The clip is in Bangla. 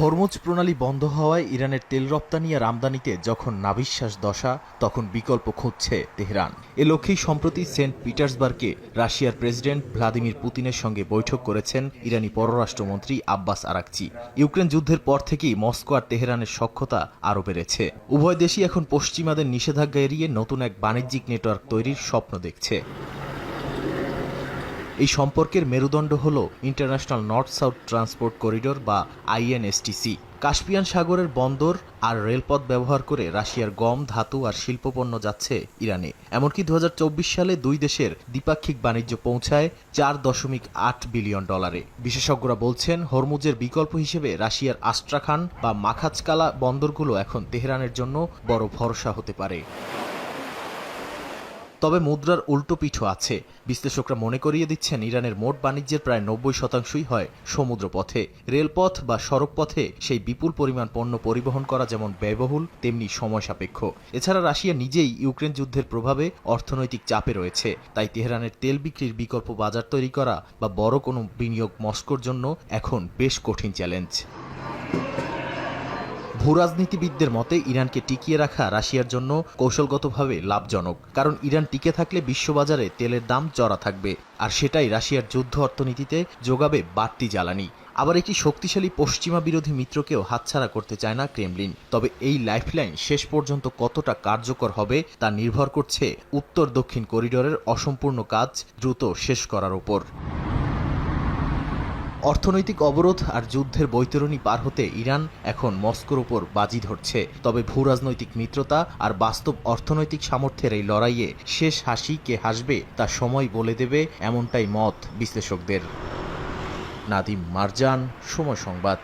হরমুজ প্রণালী বন্ধ হওয়ায় ইরানের তেল রপ্তানি আর আমদানিতে যখন নাভিশ্বাস দশা, তখন বিকল্প খুঁজছে তেহরান। এ লক্ষ্যেই সম্প্রতি সেন্ট পিটার্সবার্গে রাশিয়ার প্রেসিডেন্ট ভ্লাদিমির পুতিনের সঙ্গে বৈঠক করেছেন ইরানি পররাষ্ট্রমন্ত্রী আব্বাস আরাকচি। ইউক্রেন যুদ্ধের পর থেকেই মস্কো আর তেহরানের সখ্যতা আরও বেড়েছে। উভয় দেশই এখন পশ্চিমাদের নিষেধাজ্ঞা এড়িয়ে নতুন এক বাণিজ্যিক নেটওয়ার্ক তৈরির স্বপ্ন দেখছে। এই সম্পর্কের মেরুদণ্ড হল international north south transport corridor বা আইএনএসটিসি। কাস্পিয়ান সাগরের বন্দর আর রেলপথ ব্যবহার করে রাশিয়ার গম, ধাতু আর শিল্পপণ্য যাচ্ছে ইরানে। এমনকি 2024 সালে দুই দেশের দ্বিপাক্ষিক বাণিজ্য পৌঁছায় $4.8 বিলিয়ন। বিশেষজ্ঞরা বলছেন, হরমুজের বিকল্প হিসেবে রাশিয়ার আস্ট্রাখান বা মাখাচকালা বন্দরগুলো এখন তেহরানের জন্য বড় ভরসা হতে পারে। তবে মুদ্রার উল্টো পিঠও আছে। বিশ্লেষকরা মনে করিয়ে দিচ্ছেন, ইরানের মোট বাণিজ্যের প্রায় 90% হয় সমুদ্রপথে। রেলপথ বা সড়কপথে সেই বিপুল পরিমাণ পণ্য পরিবহন করা যেমন ব্যয়বহুল, তেমনি সময় সাপেক্ষ। এছাড়া রাশিয়া নিজেই ইউক্রেন যুদ্ধের প্রভাবে অর্থনৈতিক চাপে রয়েছে। তাই তেহরানের তেল বিক্রির বিকল্প বাজার তৈরি করা বা বড় কোনো বিনিয়োগ মস্কোর জন্য এখন বেশ কঠিন চ্যালেঞ্জ। ভূরাজনীতিবিদদের মতে, ইরানকে টিকিয়ে রাখা রাশিয়ার জন্য কৌশলগতভাবে লাভজনক, কারণ ইরান টিকে থাকলে বিশ্ববাজারে তেলের দাম চড়া থাকবে, আর সেটাই রাশিয়ার যুদ্ধ অর্থনীতিতে যোগাবে বাড়তি জ্বালানি। আবার একটি শক্তিশালী পশ্চিমা বিরোধী মিত্রকেও হাতছাড়া করতে চায় না ক্রেমলিন। তবে এই লাইফলাইন শেষ পর্যন্ত কতটা কার্যকর হবে তা নির্ভর করছে উত্তর দক্ষিণ করিডোরের অসম্পূর্ণ কাজ দ্রুত শেষ করার উপর। অর্থনৈতিক অবরোধ আর যুদ্ধের বৈতরণী পার হতে ইরান এখন মস্কোর উপর বাজি ধরছে। তবে ভূরাজনৈতিক মিত্রতা আর বাস্তব অর্থনৈতিক সামর্থ্যের এই লড়াইয়ে শেষ হাসি কে হাসবে তা সময় বলে দেবে, এমনটাই মত বিশ্লেষকদের। নাদিম মারজান, সময় সংবাদ।